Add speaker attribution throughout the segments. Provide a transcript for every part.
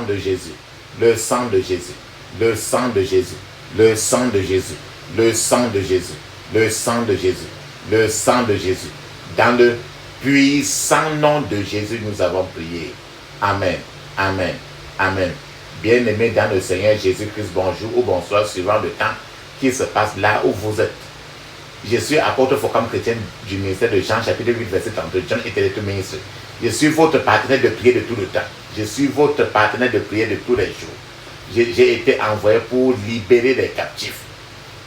Speaker 1: sang de Jésus, le sang de Jésus, le sang de Jésus, le sang de Jésus, le sang de Jésus, le sang de Jésus, le sang de Jésus. Dans le puissant nom de Jésus, nous avons prié. Amen, amen, amen. Bien-aimés dans le Seigneur Jésus-Christ, bonjour ou bonsoir, suivant le temps qui se passe là où vous êtes. Je suis apôtre Focam chrétien du ministère de Jean, chapitre 8, verset 32. John était le ministre. Je suis votre partenaire de prière de tout le temps. Je suis votre partenaire de prière de tous les jours. J'ai été envoyé pour libérer les captifs.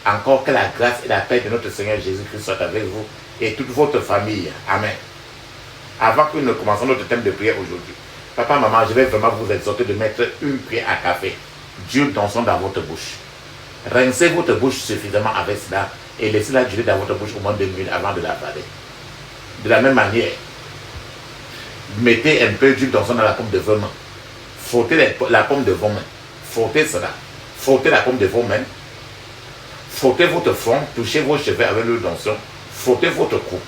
Speaker 1: Encore que la grâce et la paix de notre Seigneur Jésus-Christ soient avec vous et toute votre famille. Amen. Avant que nous commencions notre thème de prière aujourd'hui, papa, maman, je vais vraiment vous exhorter de mettre une prière à café, d'huile d'onction dans votre bouche. Rincez votre bouche suffisamment avec cela et laissez-la durer dans votre bouche au moins 2 minutes avant de l'avaler. De la même manière, mettez un peu d'huile d'onction dans la paume de vos mains. Frottez la paume de vos mains. Frottez cela. Frottez la paume de vos mains. Frottez votre front. Touchez vos cheveux avec l'huile d'onction. Frottez votre cou.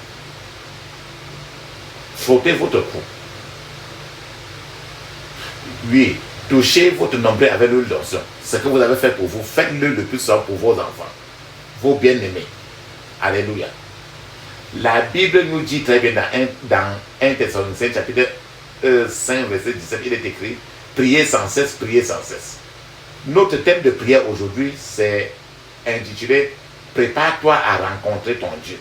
Speaker 1: Frottez votre cou. Oui. Touchez votre nombril avec l'huile d'onction. Ce que vous avez fait pour vous, faites-le le plus souvent pour vos enfants, vos bien-aimés. Alléluia. La Bible nous dit très bien dans 1 Thessaloniciens chapitre 5 verset 17, il est écrit « Priez sans cesse, priez sans cesse ». Notre thème de prière aujourd'hui, c'est intitulé « Prépare-toi à rencontrer ton Dieu ».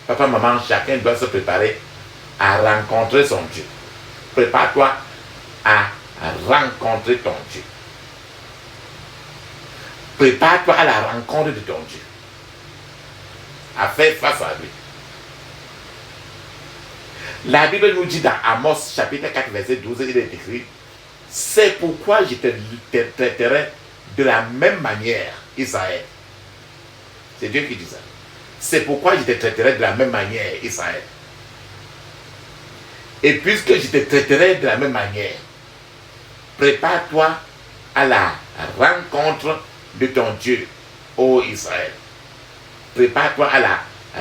Speaker 1: Papa, maman, chacun doit se préparer à rencontrer son Dieu. Prépare-toi à rencontrer ton Dieu. Prépare-toi à la rencontre de ton Dieu. À faire face à lui. La Bible nous dit dans Amos chapitre 4 verset 12, il est écrit « C'est pourquoi je te traiterai de la même manière, Israël. » C'est Dieu qui dit ça. « C'est pourquoi je te traiterai de la même manière, Israël. » Et puisque je te traiterai de la même manière, prépare-toi à la rencontre de ton Dieu, ô Israël. Prépare-toi à la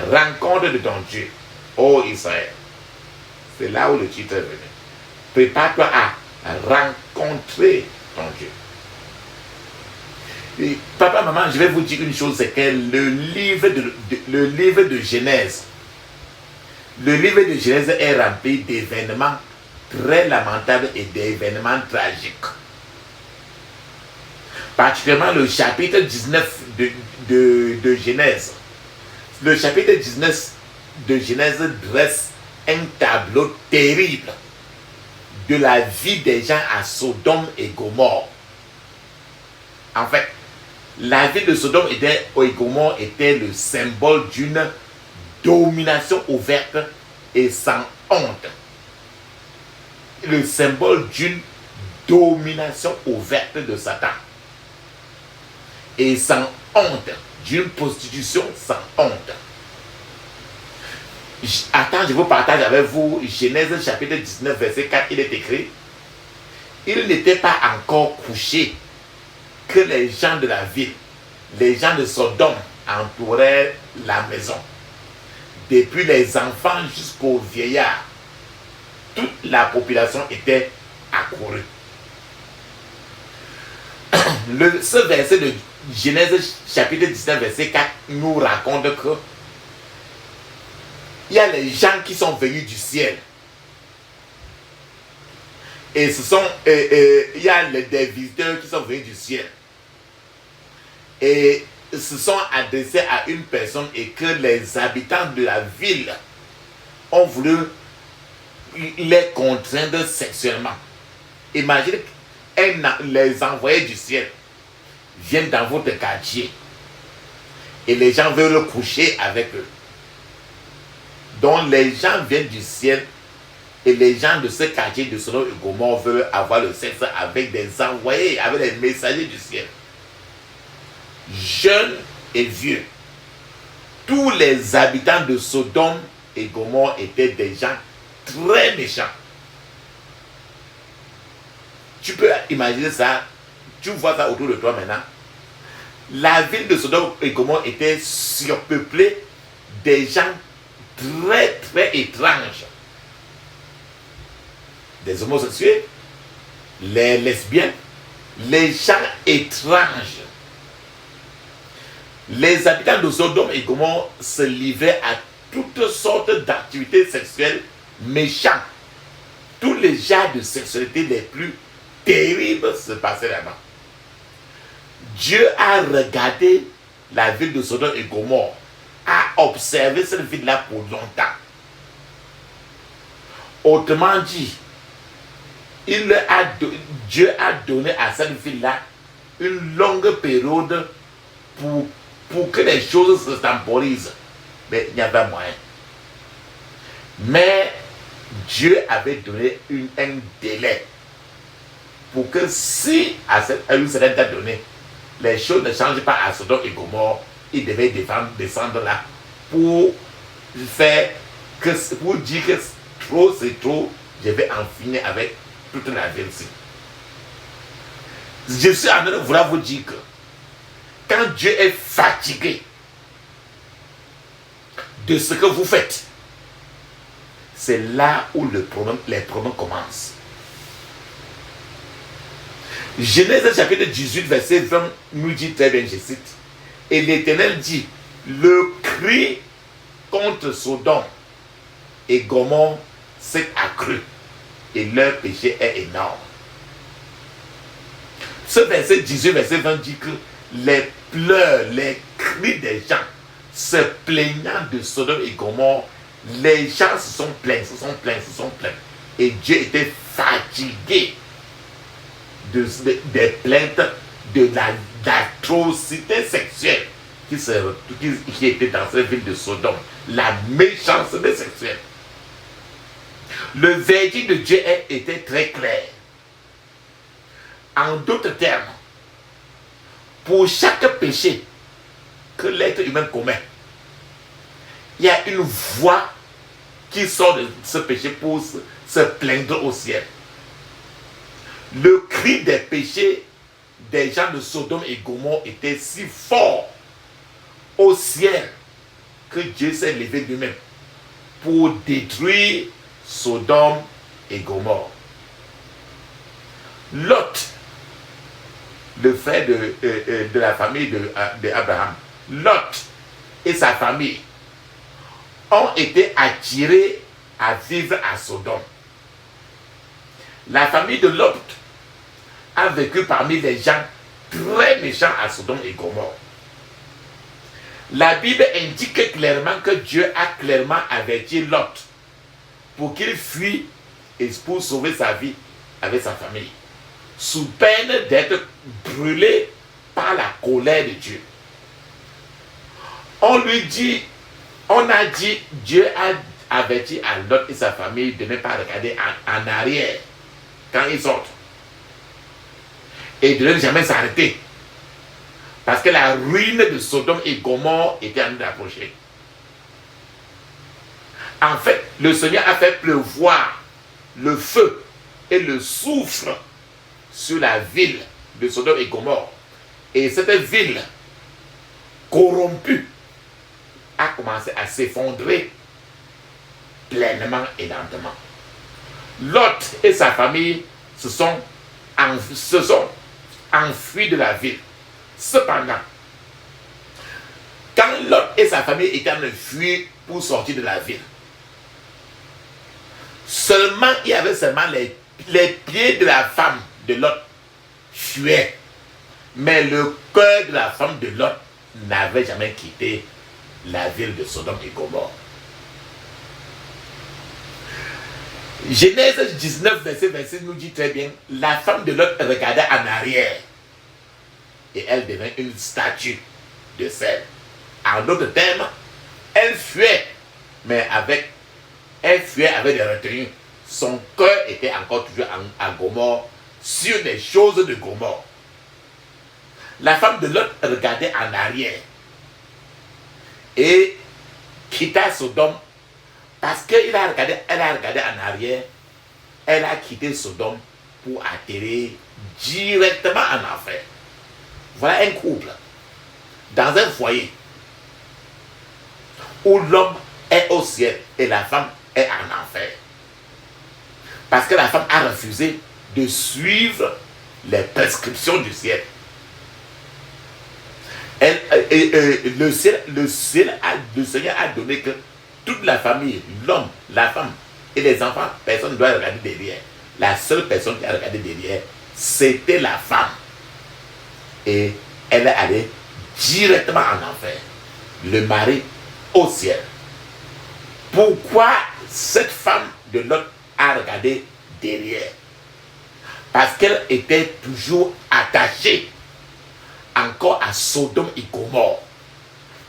Speaker 1: rencontre de ton Dieu, ô Israël. C'est là où le titre est venu. Prépare-toi à rencontrer ton Dieu. Et papa, maman, je vais vous dire une chose, c'est que le livre de Genèse, le livre de Genèse est rempli d'événements très lamentables et d'événements tragiques. Particulièrement le chapitre 19 de Genèse. Le chapitre 19 de Genèse dresse un tableau terrible de la vie des gens à Sodome et Gomorrhe. En fait, la vie de Sodome et Gomorrhe était le symbole d'une domination ouverte et sans honte. Le symbole d'une domination ouverte de Satan. Et sans honte, d'une prostitution sans honte. Attends, je vous partage avec vous Genèse chapitre 19 verset 4, il est écrit « Il n'était pas encore couché que les gens de la ville, les gens de Sodome entouraient la maison. Depuis les enfants jusqu'aux vieillards, toute la population était accourue. » Ce verset de Genèse chapitre 19 verset 4 nous raconte que il y a les gens qui sont venus du ciel. Et il y a des visiteurs qui sont venus du ciel. Et se sont adressés à une personne et que les habitants de la ville ont voulu les contraindre sexuellement. Imaginez les envoyés du ciel viennent dans votre quartier et les gens veulent coucher avec eux. Donc les gens viennent du ciel et les gens de ce quartier de Sodome et Gomorrhe veulent avoir le sexe avec des envoyés, avec des messagers du ciel. Jeunes et vieux. Tous les habitants de Sodome et Gomorrhe étaient des gens très méchants. Tu peux imaginer ça, tu vois ça autour de toi maintenant. La ville de Sodome et Gomorrhe était surpeuplée des gens très très étranges. Des homosexuels, les lesbiennes, les gens étranges. Les habitants de Sodome et Gomorrhe se livraient à toutes sortes d'activités sexuelles méchantes. Tous les genres de sexualité les plus terribles se passaient là-bas. Dieu a regardé la ville de Sodome et Gomorrhe, a observé cette ville-là pour longtemps. Autrement dit, Dieu a donné à cette ville-là une longue période pour que les choses se temporisent. Mais il y avait moyen. Mais Dieu avait donné un délai pour que si à une certaine date donnée, les choses ne changent pas à Sodome et Gomorrhe, il devait descendre là pour dire que trop c'est trop, je vais en finir avec toute la ville-ci. Je suis en train de vouloir vous dire que quand Dieu est fatigué de ce que vous faites, c'est là où les problèmes commencent. Genèse chapitre 18, verset 20 nous dit très bien, je cite, et l'Éternel dit, le cri contre Sodome et Gomorrhe s'est accru et leur péché est énorme. Ce verset 18, verset 20 dit que les pleurs, les cris des gens se plaignant de Sodome et Gomorrhe, les gens se sont plaints. Et Dieu était fatigué des plaintes de l'atrocité sexuelle qui était dans cette ville de Sodome, la méchanceté sexuelle. Le verdict de Dieu était très clair. En d'autres termes, pour chaque péché que l'être humain commet, il y a une voix qui sort de ce péché pour se plaindre au ciel. Le cri des péchés des gens de Sodome et Gomorrhe était si fort au ciel que Dieu s'est levé lui-même pour détruire Sodome et Gomorrhe. Lot, le frère de la famille d'Abraham, Lot et sa famille ont été attirés à vivre à Sodome. La famille de Lot a vécu parmi les gens très méchants à Sodome et Gomorrhe. La Bible indique clairement que Dieu a clairement averti Lot pour qu'il fuit et pour sauver sa vie avec sa famille, sous peine d'être brûlé par la colère de Dieu. On a dit, Dieu a averti à Lot et sa famille de ne pas regarder en arrière quand ils sortent et de ne jamais s'arrêter, parce que la ruine de Sodome et Gomorrhe était en train d'approcher. En fait, le Seigneur a fait pleuvoir le feu et le soufre sur la ville de Sodome et Gomorrhe, et cette ville corrompue a commencé à s'effondrer pleinement et lentement. Lot et sa famille se sont enfuis de la ville. Cependant, quand Lot et sa famille étaient en train de fuir pour sortir de la ville, il y avait seulement les pieds de la femme de Lot fuyaient, mais le cœur de la femme de Lot n'avait jamais quitté la ville de Sodome et Gomorrhe. Genèse 19, verset nous dit très bien, la femme de Lot regardait en arrière et elle devint une statue de sel. En d'autres termes, elle fuyait, mais avec des retenues. Son cœur était encore toujours à Gomorrhe, sur les choses de Gomorrhe. La femme de Lot regardait en arrière et quitta Sodome, parce qu'elle a regardé en arrière. Elle a quitté Sodome pour atterrir directement en enfer. Voilà un couple dans un foyer où l'homme est au ciel et la femme est en enfer, parce que la femme a refusé de suivre les prescriptions du ciel. Le Seigneur a donné que toute la famille, l'homme, la femme et les enfants, personne ne doit regarder derrière. La seule personne qui a regardé derrière, c'était la femme. Et elle est allée directement en enfer. Le mari au ciel. Pourquoi cette femme de Lot a regardé derrière? Parce qu'elle était toujours attachée encore à Sodome et Gomorrhe.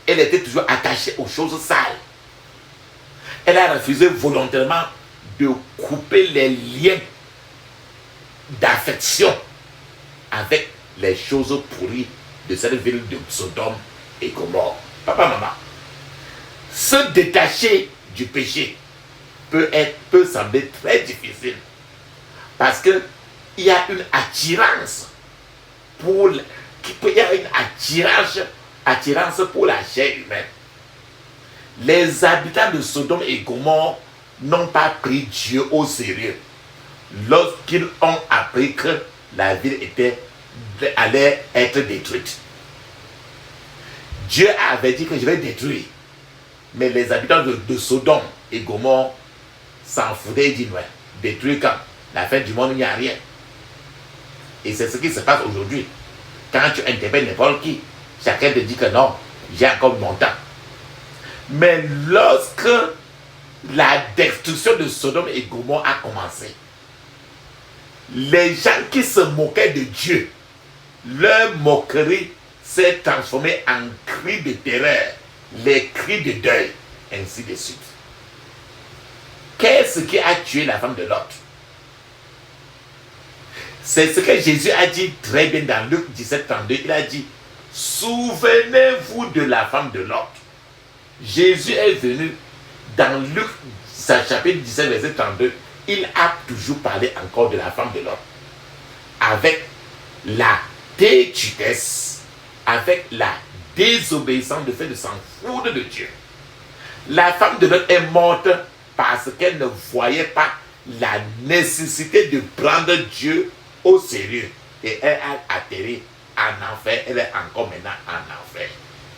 Speaker 1: Elle était toujours attachée aux choses sales. Elle a refusé volontairement de couper les liens d'affection avec les choses pourries de cette ville de Sodome et Gomorrhe. Papa, maman, se détacher du péché peut sembler très difficile parce que il y a une attirance attirance pour la chair humaine. Les habitants de Sodome et Gomorrhe n'ont pas pris Dieu au sérieux lorsqu'ils ont appris que la ville allait être détruite. Dieu avait dit que je vais détruire. Mais les habitants de Sodome et Gomorrhe s'en foutaient et disent ouais, détruire quand? La fin du monde, il n'y a rien. Et c'est ce qui se passe aujourd'hui. Quand tu interpelles n'importe qui, chacun te dit que non, j'ai encore mon temps. Mais lorsque la destruction de Sodome et Gomorrhe a commencé, les gens qui se moquaient de Dieu, leur moquerie s'est transformée en cris de terreur, les cris de deuil, ainsi de suite. Qu'est-ce qui a tué la femme de Lot? C'est ce que Jésus a dit très bien dans Luc 17, 32. Il a dit, souvenez-vous de la femme de Lot. Jésus est venu dans Luc, chapitre 17, verset 32. Il a toujours parlé encore de la femme de Lot. Avec la têtudesse, avec la désobéissance, de fait de s'en foutre de Dieu. La femme de Lot est morte parce qu'elle ne voyait pas la nécessité de prendre Dieu au sérieux. Et elle a atterri en enfer. Elle est encore maintenant en enfer.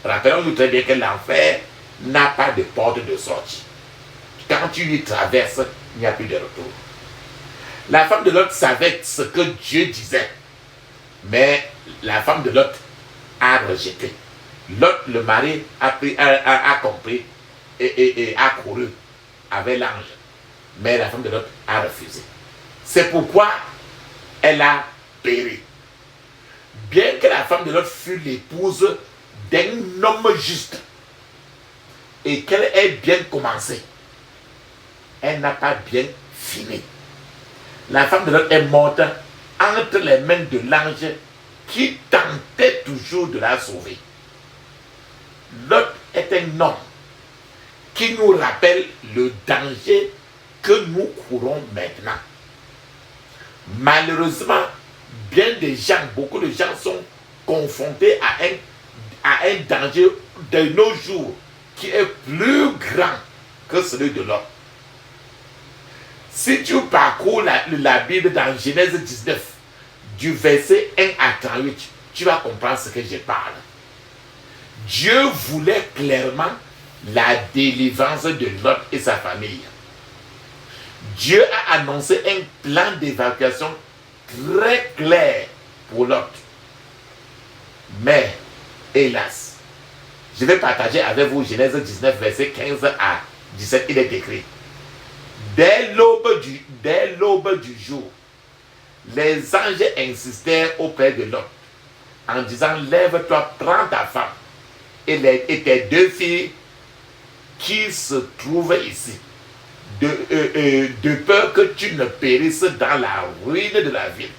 Speaker 1: Rappelons-nous très bien que l'enfer n'a pas de porte de sortie. Quand tu y traverses, il n'y a plus de retour. La femme de Lot savait ce que Dieu disait. Mais la femme de Lot a rejeté. Lot, le mari, a compris et a couru avec l'ange. Mais la femme de Lot a refusé. C'est pourquoi elle a péri. Bien que la femme de Lot fût l'épouse d'un homme juste et qu'elle ait bien commencé, elle n'a pas bien fini. La femme de Lot est morte entre les mains de l'ange qui tentait toujours de la sauver. Lot est un homme qui nous rappelle le danger que nous courons maintenant. Malheureusement, beaucoup de gens sont confrontés à un danger de nos jours qui est plus grand que celui de l'homme. Si tu parcours la Bible dans Genèse 19, du verset 1 à 38, tu vas comprendre ce que je parle. Dieu voulait clairement la délivrance de Lot et sa famille. Dieu a annoncé un plan d'évacuation très clair pour Lot. Mais, hélas, je vais partager avec vous Genèse 19, verset 15 à 17, il est écrit. Dès l'aube du jour, les anges insistèrent auprès de Lot en disant, lève-toi, prends ta femme et tes deux filles qui se trouvent ici, de peur que tu ne périsses dans la ruine de la ville.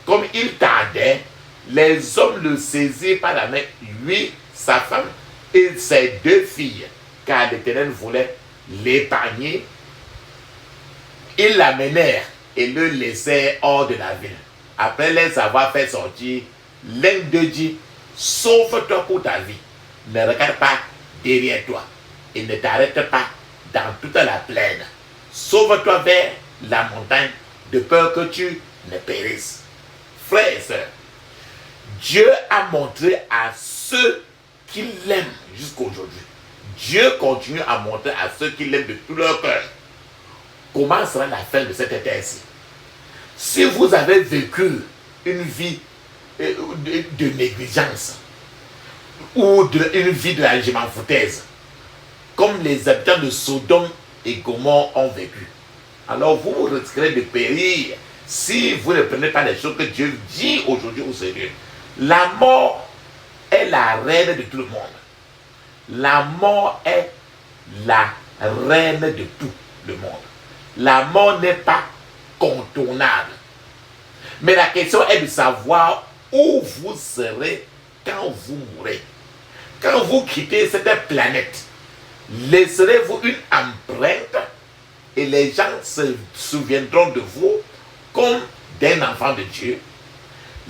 Speaker 1: Comme il tardait, les hommes le saisirent par la main, lui, sa femme et ses deux filles, car l'Éternel voulait l'épargner. Ils l'amenèrent et le laissèrent hors de la ville. Après les avoir fait sortir, l'un d'eux dit, sauve-toi pour ta vie, ne regarde pas derrière toi et ne t'arrête pas dans toute la plaine. Sauve-toi vers la montagne, de peur que tu ne périsse. Frères et sœurs, Dieu a montré à ceux qui l'aiment jusqu'à aujourd'hui. Dieu continue à montrer à ceux qui l'aiment de tout leur cœur comment sera la fin de cette terre-ci. Si vous avez vécu une vie de négligence ou une vie de la je m'en foutaise, comme les habitants de Sodome et Gomorrhe ont vécu, alors vous risquerez de périr si vous ne prenez pas les choses que Dieu dit aujourd'hui au sérieux. La mort est la reine de tout le monde. La mort est la reine de tout le monde. La mort n'est pas contournable. Mais la question est de savoir où vous serez quand vous mourrez. Quand vous quittez cette planète, laisserez-vous une empreinte et les gens se souviendront de vous comme d'un enfant de Dieu.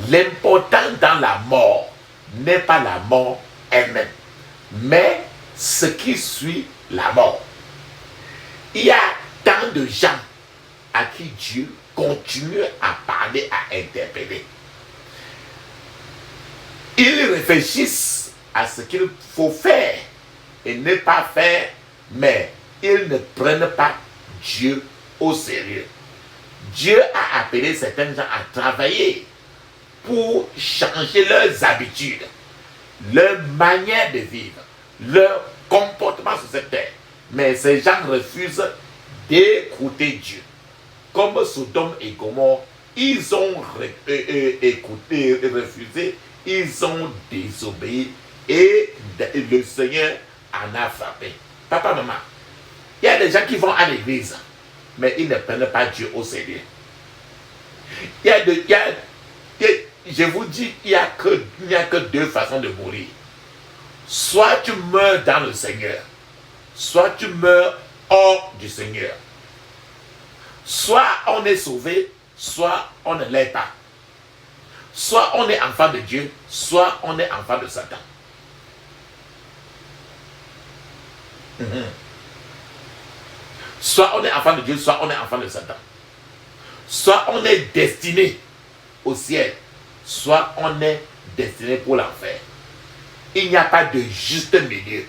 Speaker 1: L'important dans la mort n'est pas la mort elle-même, mais ce qui suit la mort. Il y a tant de gens à qui Dieu continue à parler, à interpeller. Ils réfléchissent à ce qu'il faut faire et ne pas faire, mais ils ne prennent pas Dieu au sérieux. Dieu a appelé certains gens à travailler pour changer leurs habitudes, leur manière de vivre, leur comportement sur cette terre. Mais ces gens refusent d'écouter Dieu. Comme Sodome et Gomorrhe, ils ont écouté, refusé, ils ont désobéi et le Seigneur en a frappé. Papa, maman, il y a des gens qui vont à l'église, mais ils ne prennent pas Dieu au sérieux. Je vous dis, il n'y a que deux façons de mourir. Soit tu meurs dans le Seigneur, soit tu meurs hors du Seigneur. Soit on est sauvé, soit on ne l'est pas. Soit on est enfant de Dieu, soit on est enfant de Satan. Soit on est enfant de Dieu, soit on est enfant de Satan. Soit on est destiné au ciel, soit on est destiné pour l'enfer. Il n'y a pas de juste milieu.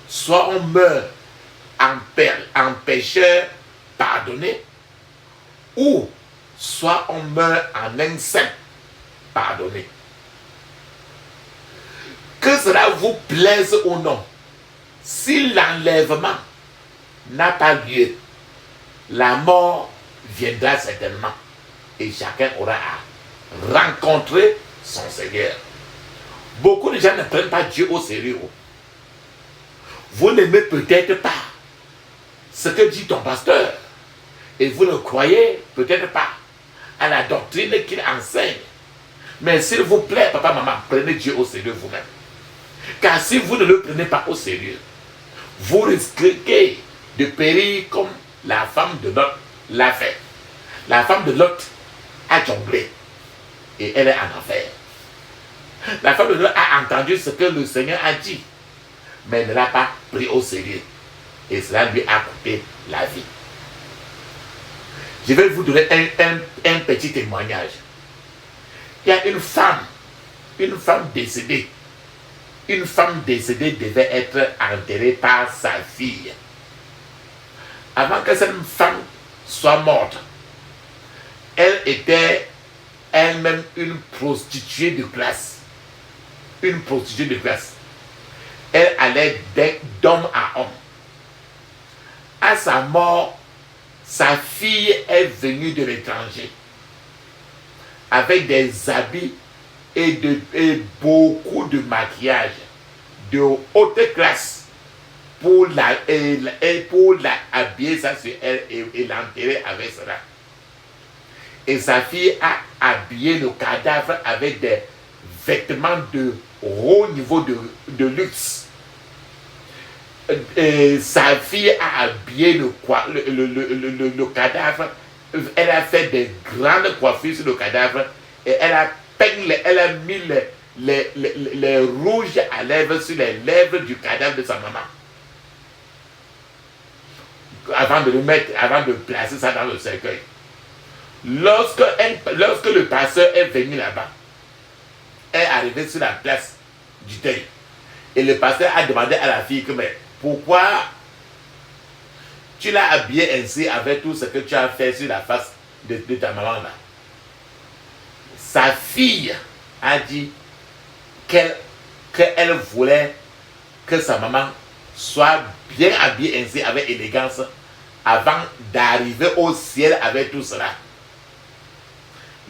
Speaker 1: Soit on meurt en pécheur pardonné, ou soit on meurt en un saint pardonné. Que cela vous plaise ou non, si l'enlèvement n'a pas lieu, la mort viendra certainement et chacun aura à rencontrer son Seigneur. Beaucoup de gens ne prennent pas Dieu au sérieux. Vous n'aimez peut-être pas ce que dit ton pasteur et vous ne croyez peut-être pas à la doctrine qu'il enseigne. Mais s'il vous plaît, papa, maman, prenez Dieu au sérieux vous-même. Car si vous ne le prenez pas au sérieux, vous risquez de périr comme la femme de Lot l'a fait. La femme de Lot a jonglé et elle est en enfer. La femme de Lot a entendu ce que le Seigneur a dit, mais elle ne l'a pas pris au sérieux. Et cela lui a coûté la vie. Je vais vous donner un petit témoignage. Il y a une femme décédée. Une femme décédée devait être enterrée par sa fille. Avant que cette femme soit morte, elle était elle-même une prostituée de classe. Une prostituée de classe. Elle allait d'homme à homme. À sa mort, sa fille est venue de l'étranger avec des habits et beaucoup de maquillage de haute classe pour habiller ça sur elle et l'enterrer avec cela. Et sa fille a habillé le cadavre avec des vêtements de haut niveau de luxe. Et sa fille a habillé le cadavre, elle a fait des grandes coiffures sur le cadavre et elle a mis les rouges à lèvres sur les lèvres du cadavre de sa maman. Avant de placer ça dans le cercueil. Lorsque le pasteur est venu là-bas, est arrivé sur la place du deuil, et le pasteur a demandé à la fille que, mais pourquoi tu l'as habillé ainsi avec tout ce que tu as fait sur la face de ta maman là? Sa fille a dit qu'elle voulait que sa maman soit bien habillée ainsi avec élégance avant d'arriver au ciel avec tout cela.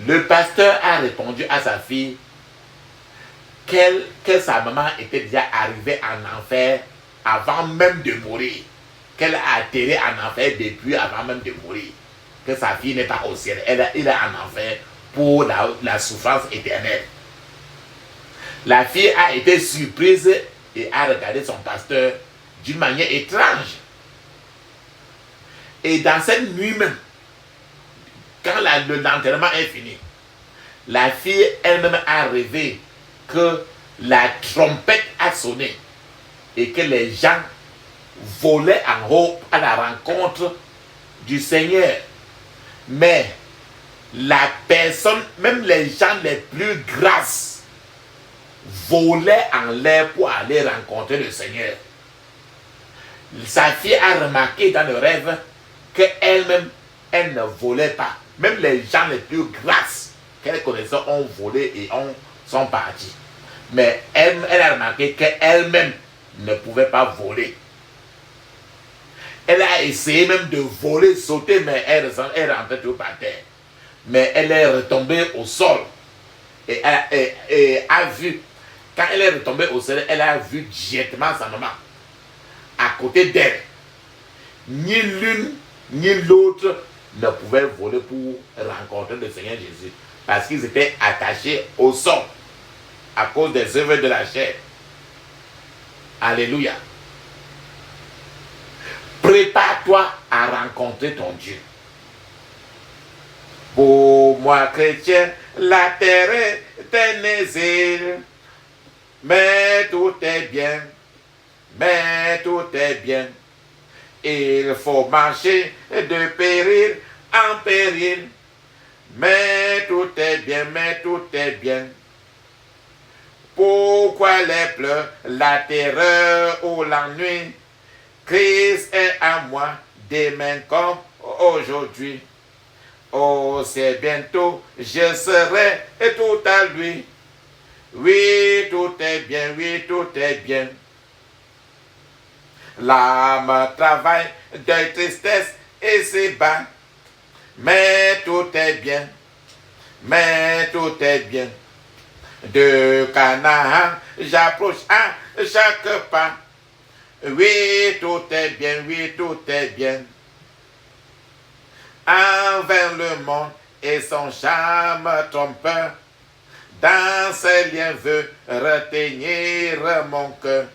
Speaker 1: Le pasteur a répondu à sa fille que sa maman était déjà arrivée en enfer avant même de mourir, qu'elle a atterri en enfer depuis avant même de mourir, que sa fille n'est pas au ciel, elle est en enfer pour la souffrance éternelle. La fille a été surprise et a regardé son pasteur d'une manière étrange. Et dans cette nuit même, quand l'enterrement est fini, la fille elle-même a rêvé que la trompette a sonné et que les gens volaient en haut à la rencontre du Seigneur. Mais la personne, même les gens les plus grasses, volaient en l'air pour aller rencontrer le Seigneur. Sa fille a remarqué dans le rêve qu'elle-même, elle ne volait pas. Même les gens les plus grasses qu'elle connaissait ont volé et sont partis. Mais elle a remarqué qu'elle-même ne pouvait pas voler. Elle a essayé même de voler, sauter, mais elle rentrait toujours par terre. Mais elle est retombée au sol et a vu, quand elle est retombée au sol, elle a vu directement sa maman à côté d'elle. Ni l'une ni l'autre ne pouvaient voler pour rencontrer le Seigneur Jésus parce qu'ils étaient attachés au sol à cause des œuvres de la chair. Alléluia. Prépare-toi à rencontrer ton Dieu. Pour moi, chrétien, la terre est un exil. Mais tout est bien. Mais tout est bien. Il faut marcher de péril en péril. Mais tout est bien, mais tout est bien. Pourquoi les pleurs, la terreur ou l'ennui? Christ est à moi, demain comme aujourd'hui. Oh, c'est bientôt, je serai tout à lui. Oui, tout est bien, oui, tout est bien. L'âme travaille de tristesse et se bat. Mais tout est bien, mais tout est bien. De Canaan, j'approche à chaque pas. Oui, tout est bien, oui, tout est bien. Envers le monde et son charme trompeur, dans ses liens veut retenir mon cœur.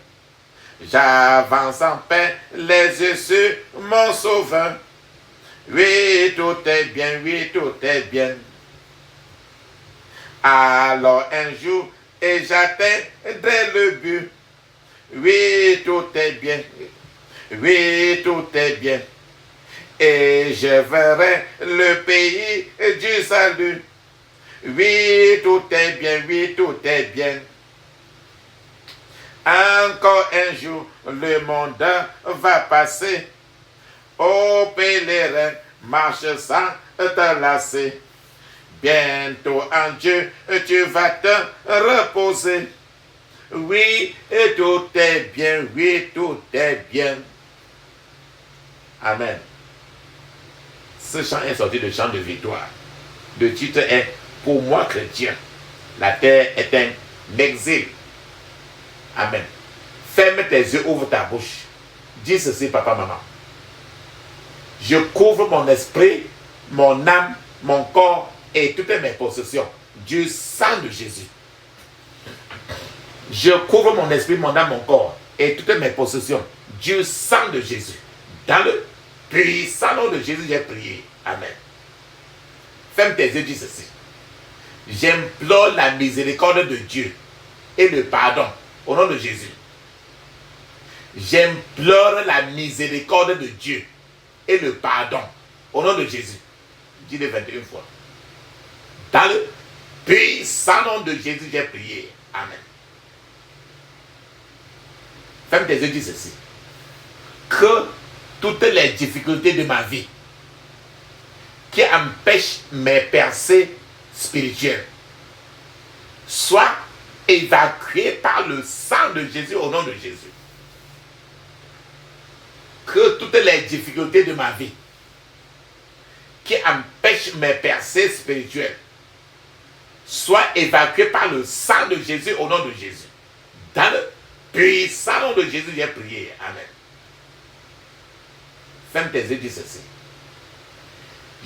Speaker 1: J'avance en paix, les yeux sur mon sauveur. Oui, tout est bien, oui, tout est bien. Alors un jour, et j'atteindrai le but. Oui, tout est bien. Oui, tout est bien. Et je verrai le pays du salut. Oui, tout est bien, oui, tout est bien. Encore un jour, le monde va passer. Ô pèlerin, marche sans te lasser. Bientôt en Dieu, tu vas te reposer. Oui, et tout est bien, oui, tout est bien. Amen. Ce chant est sorti de chant de victoire. Le titre est « Pour moi chrétien, la terre est un exil ». Amen. Ferme tes yeux, ouvre ta bouche. Dis ceci, papa, maman. Je couvre mon esprit, mon âme, mon corps et toutes mes possessions du sang de Jésus. Je couvre mon esprit, mon âme, mon corps et toutes mes possessions du sang de Jésus. Dans le puissant nom de Jésus, j'ai prié. Amen. Ferme tes yeux, dis ceci. J'implore la miséricorde de Dieu et le pardon au nom de Jésus. J'implore la miséricorde de Dieu et le pardon au nom de Jésus. Dis-le 21 fois. Dans le puissant nom de Jésus, j'ai prié. Amen. Ferme tes yeux, dis ceci. Que toutes les difficultés de ma vie qui empêchent mes percées spirituelles soient évacuées par le sang de Jésus au nom de Jésus. Que toutes les difficultés de ma vie qui empêchent mes percées spirituelles soient évacuées par le sang de Jésus au nom de Jésus. Dans le puissant nom de Jésus, j'ai prié. Amen. Ferme tes yeux, dis ceci.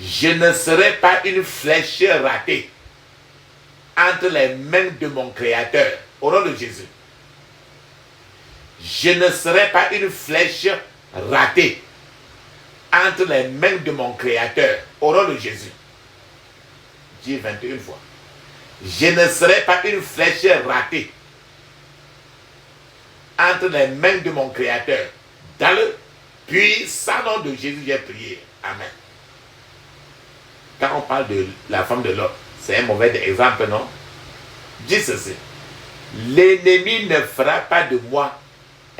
Speaker 1: Je ne serai pas une flèche ratée entre les mains de mon Créateur, au nom de Jésus. Je ne serai pas une flèche ratée entre les mains de mon Créateur, au nom de Jésus. Dis 21 fois. Je ne serai pas une flèche ratée entre les mains de mon Créateur. Dans le puissant nom de Jésus, j'ai prié. Amen. Quand on parle de la femme de Lot, c'est un mauvais exemple, non? Dis ceci. L'ennemi ne fera pas de moi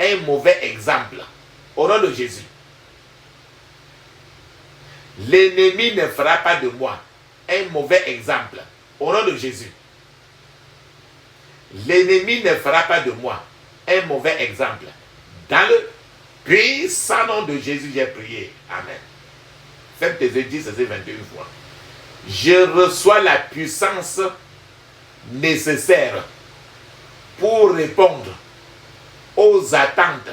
Speaker 1: un mauvais exemple. Au nom de Jésus. L'ennemi ne fera pas de moi un mauvais exemple. Au nom de Jésus. L'ennemi ne fera pas de moi un mauvais exemple. Dans le puissant nom de Jésus, j'ai prié. Amen. Faites tes yeux, dis ceci 21 fois. Je reçois la puissance nécessaire pour répondre aux attentes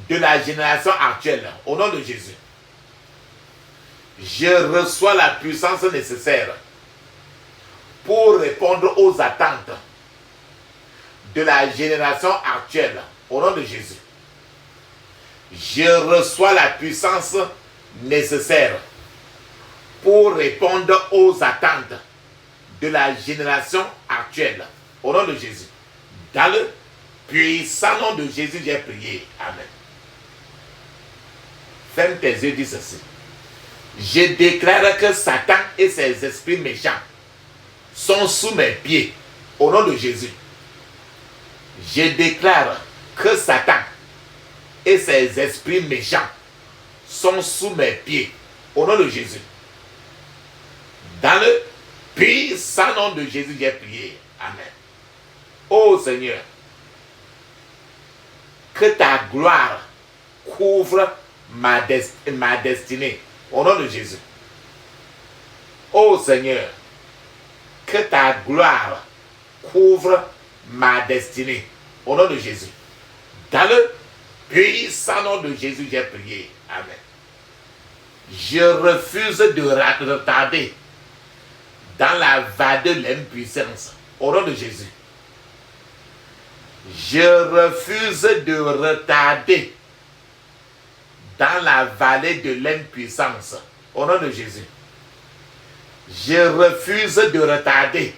Speaker 1: de la génération actuelle. Au nom de Jésus. Je reçois la puissance nécessaire pour répondre aux attentes de la génération actuelle. Au nom de Jésus. Je reçois la puissance nécessaire pour répondre aux attentes de la génération actuelle. Au nom de Jésus. Dans le puissant nom de Jésus, j'ai prié. Amen. Ferme tes yeux, dis ceci. Je déclare que Satan et ses esprits méchants sont sous mes pieds. Au nom de Jésus. Je déclare que Satan et ses esprits méchants sont sous mes pieds. Au nom de Jésus. Dans le puissant nom de Jésus, j'ai prié. Amen. Ô Seigneur, que ta gloire couvre ma destinée. Au nom de Jésus. Ô Seigneur, que ta gloire couvre ma destinée. Au nom de Jésus. Dans le puissant nom de Jésus, j'ai prié. Amen. Je refuse de retarder dans la vallée de l'impuissance. Au nom de Jésus. Je refuse de retarder dans la vallée de l'impuissance. Au nom de Jésus. Je refuse de retarder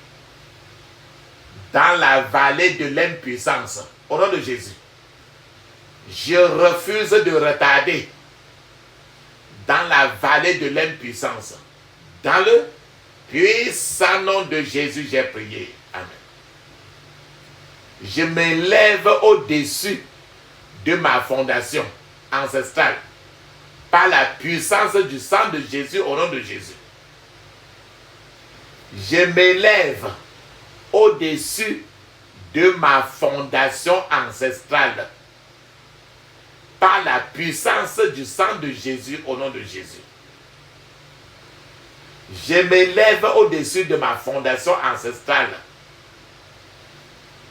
Speaker 1: dans la vallée de l'impuissance. Au nom de Jésus. Je refuse de retarder dans la vallée de l'impuissance. Dans le puissant nom de Jésus, j'ai prié. Amen. Je m'élève au-dessus de ma fondation ancestrale par la puissance du sang de Jésus au nom de Jésus. Je m'élève au-dessus de ma fondation ancestrale par la puissance du sang de Jésus au nom de Jésus. Je m'élève au-dessus de ma fondation ancestrale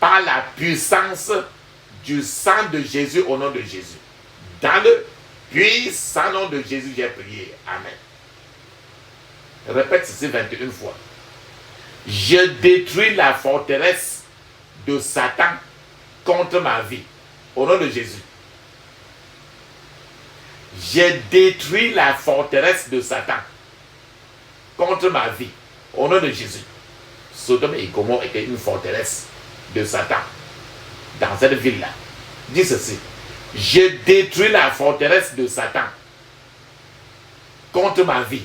Speaker 1: par la puissance du sang de Jésus au nom de Jésus. Dans le puissant nom de Jésus, j'ai prié. Amen. Répète ceci 21 fois. Je détruis la forteresse de Satan contre ma vie. Au nom de Jésus. Je détruis la forteresse de Satan contre ma vie. Au nom de Jésus. Sodome et Gomorrhe était une forteresse de Satan dans cette ville-là. Dis ceci. Je détruis la forteresse de Satan contre ma vie.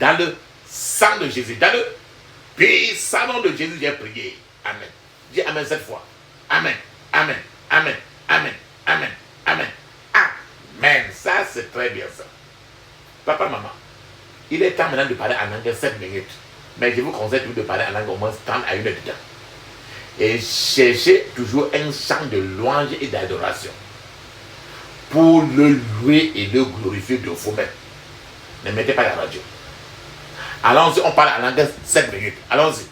Speaker 1: Dans le sang de Jésus. Dans le puissant nom de Jésus, j'ai prié. Amen. Dis Amen cette fois. Amen. Amen. Amen. Amen. Amen. Amen. Amen. Ça, c'est très bien ça. Papa, maman, il est temps maintenant de parler en anglais 7 minutes. Mais je vous conseille toujours de parler en anglais au moins 30 à 1 heure de temps. Et cherchez toujours un chant de louange et d'adoration pour le louer et le glorifier de vous-même. Ne mettez pas la radio. Allons-y, on parle en anglais 7 minutes. Allons-y.